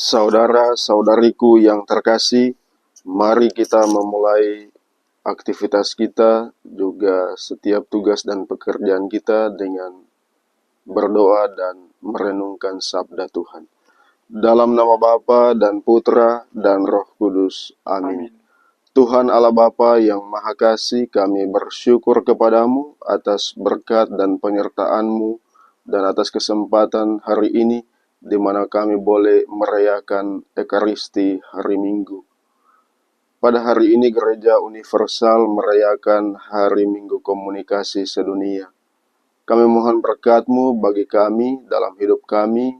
Saudara-saudariku yang terkasih, mari kita memulai aktivitas kita, juga setiap tugas dan pekerjaan kita dengan berdoa dan merenungkan sabda Tuhan. Dalam nama Bapa dan Putra dan Roh Kudus. Amin. Tuhan Allah Bapa yang Maha Kasih, kami bersyukur kepadamu atas berkat dan penyertaan-Mu dan atas kesempatan hari ini di mana kami boleh merayakan Ekaristi hari Minggu. Pada hari ini Gereja Universal merayakan Hari Minggu Komunikasi Sedunia. Kami mohon berkat-Mu bagi kami dalam hidup kami,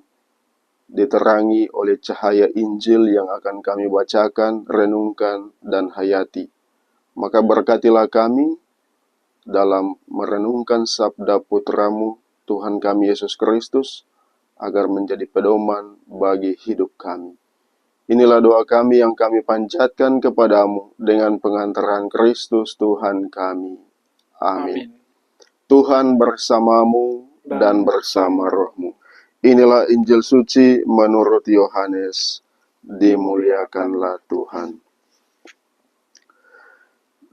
diterangi oleh cahaya Injil yang akan kami bacakan, renungkan, dan hayati. Maka berkatilah kami dalam merenungkan sabda Putra-Mu, Tuhan kami Yesus Kristus, agar menjadi pedoman bagi hidup kami. Inilah doa kami yang kami panjatkan kepadamu dengan pengantaran Kristus Tuhan kami. Amin. Tuhan bersamamu dan bersama rohmu. Inilah Injil suci menurut Yohanes. Dimuliakanlah Tuhan.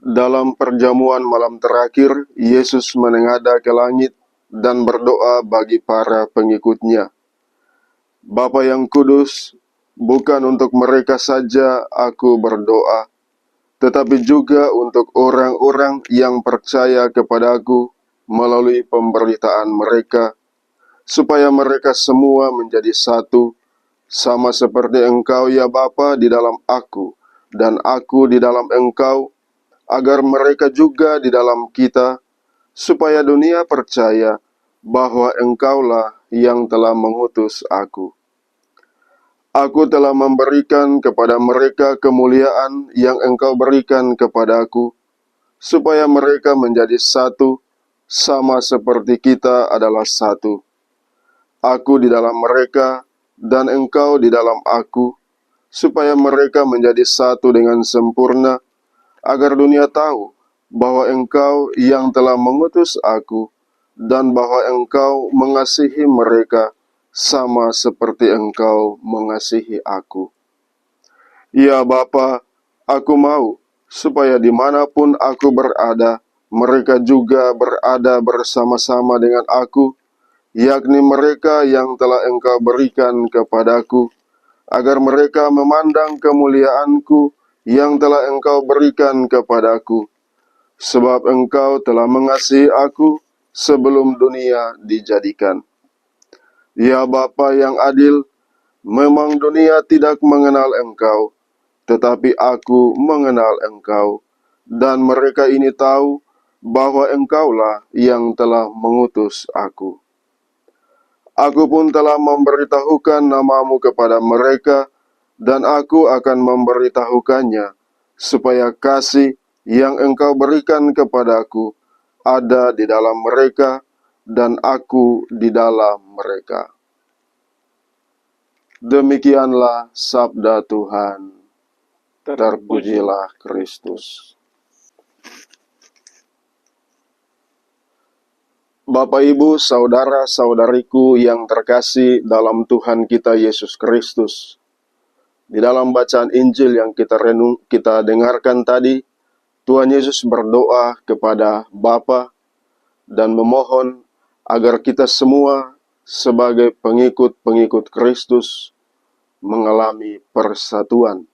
Dalam perjamuan malam terakhir, Yesus menengadah ke langit dan berdoa bagi para pengikutnya. Bapa yang kudus, bukan untuk mereka saja aku berdoa, tetapi juga untuk orang-orang yang percaya kepadaku melalui pemberitaan mereka, supaya mereka semua menjadi satu, sama seperti Engkau ya Bapa di dalam aku, dan aku di dalam Engkau, agar mereka juga di dalam kita, supaya dunia percaya bahwa Engkaulah yang telah mengutus aku. Aku telah memberikan kepada mereka kemuliaan yang Engkau berikan kepadaku, supaya mereka menjadi satu, sama seperti kita adalah satu. Aku di dalam mereka, dan Engkau di dalam aku, supaya mereka menjadi satu dengan sempurna, agar dunia tahu bahwa Engkau yang telah mengutus aku, dan bahwa Engkau mengasihi mereka, sama seperti Engkau mengasihi aku. Ya Bapa, aku mau supaya dimanapun aku berada, mereka juga berada bersama-sama dengan aku, yakni mereka yang telah Engkau berikan kepadaku, agar mereka memandang kemuliaanku yang telah Engkau berikan kepadaku, sebab Engkau telah mengasihi aku sebelum dunia dijadikan. Ya Bapa yang adil, memang dunia tidak mengenal Engkau, tetapi aku mengenal Engkau, dan mereka ini tahu bahwa Engkaulah yang telah mengutus aku. Aku pun telah memberitahukan namamu kepada mereka, dan aku akan memberitahukannya, supaya kasih yang Engkau berikan kepadaku ada di dalam mereka, dan aku di dalam mereka. Demikianlah sabda Tuhan. Terpujilah Kristus. Bapak, Ibu, saudara-saudariku yang terkasih dalam Tuhan kita Yesus Kristus. Di dalam bacaan Injil yang kita dengarkan tadi, Tuhan Yesus berdoa kepada Bapa dan memohon agar kita semua sebagai pengikut-pengikut Kristus mengalami persatuan.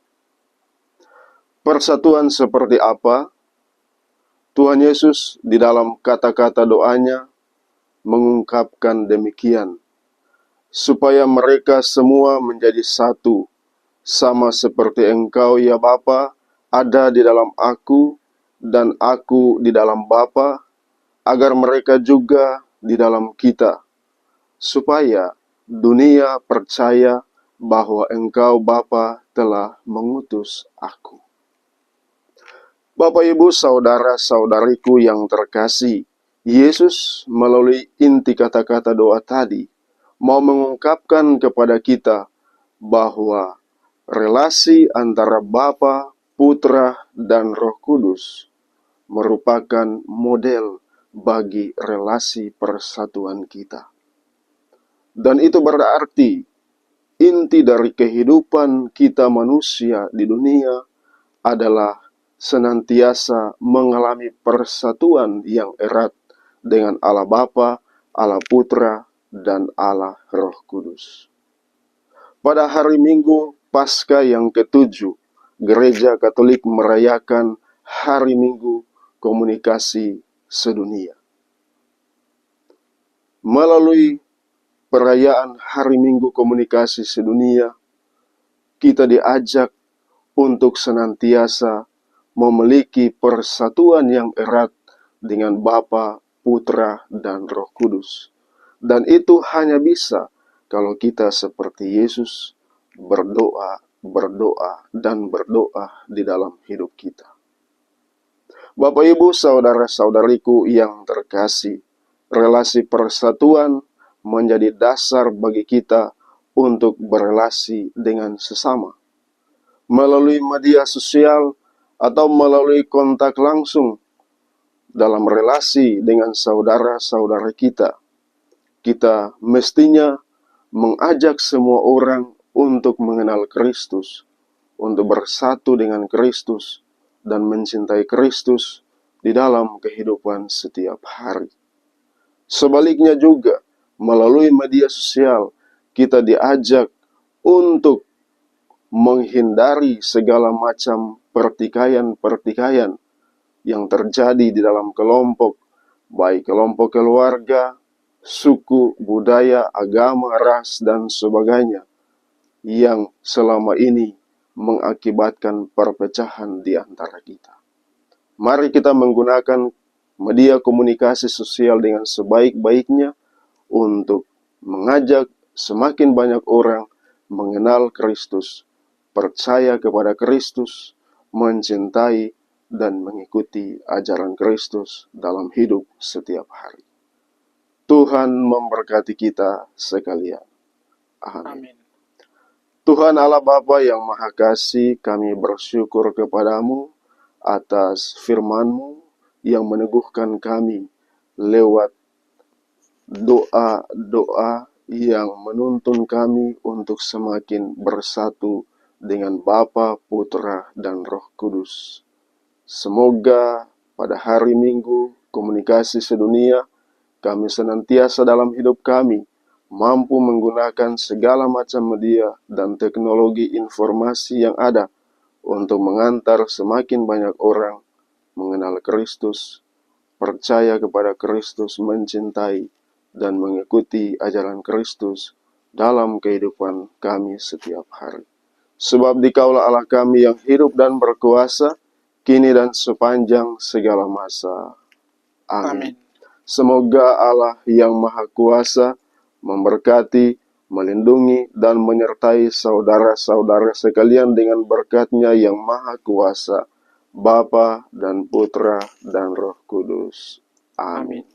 Persatuan seperti apa? Tuhan Yesus di dalam kata-kata doanya mengungkapkan demikian, supaya mereka semua menjadi satu, sama seperti Engkau ya Bapa ada di dalam aku, dan aku di dalam Bapa, agar mereka juga di dalam kita, supaya dunia percaya bahwa Engkau Bapa telah mengutus aku. Bapak, Ibu, saudara-saudariku yang terkasih, Yesus melalui inti kata-kata doa tadi mau mengungkapkan kepada kita bahwa relasi antara Bapa, Putra, dan Roh Kudus merupakan model bagi relasi persatuan kita. Dan itu berarti inti dari kehidupan kita manusia di dunia adalah senantiasa mengalami persatuan yang erat dengan Allah Bapa, Allah Putra, dan Allah Roh Kudus. Pada hari Minggu Paskah yang ke-7, Gereja Katolik merayakan Hari Minggu Komunikasi Sedunia. Melalui perayaan Hari Minggu Komunikasi Sedunia, kita diajak untuk senantiasa memiliki persatuan yang erat dengan Bapa, Putra, dan Roh Kudus. Dan itu hanya bisa kalau kita seperti Yesus berdoa, dan berdoa di dalam hidup kita. Bapak, Ibu, saudara-saudariku yang terkasih, relasi persatuan menjadi dasar bagi kita untuk berelasi dengan sesama. Melalui media sosial atau melalui kontak langsung dalam relasi dengan saudara-saudara kita, kita mestinya mengajak semua orang untuk mengenal Kristus, untuk bersatu dengan Kristus, dan mencintai Kristus di dalam kehidupan setiap hari. Sebaliknya juga, melalui media sosial, kita diajak untuk menghindari segala macam pertikaian-pertikaian yang terjadi di dalam kelompok, baik kelompok keluarga, suku, budaya, agama, ras, dan sebagainya, yang selama ini mengakibatkan perpecahan di antara kita. Mari kita menggunakan media komunikasi sosial dengan sebaik-baiknya untuk mengajak semakin banyak orang mengenal Kristus, percaya kepada Kristus, mencintai dan mengikuti ajaran Kristus dalam hidup setiap hari. Tuhan memberkati kita sekalian. Amin. Tuhan Allah Bapa yang Maha Kasih, kami bersyukur kepadamu atas firman-Mu yang meneguhkan kami lewat doa-doa yang menuntun kami untuk semakin bersatu dengan Bapa, Putra, dan Roh Kudus. Semoga pada hari Minggu Komunikasi Sedunia, kami senantiasa dalam hidup kami mampu menggunakan segala macam media dan teknologi informasi yang ada untuk mengantar semakin banyak orang mengenal Kristus, percaya kepada Kristus, mencintai dan mengikuti ajaran Kristus dalam kehidupan kami setiap hari. Sebab Dikaulah Allah kami yang hidup dan berkuasa, kini dan sepanjang segala masa. Amin. Semoga Allah yang Maha Kuasa memberkati, melindungi, dan menyertai saudara-saudara sekalian dengan berkat-Nya yang Maha Kuasa, Bapa dan Putra dan Roh Kudus. Amin.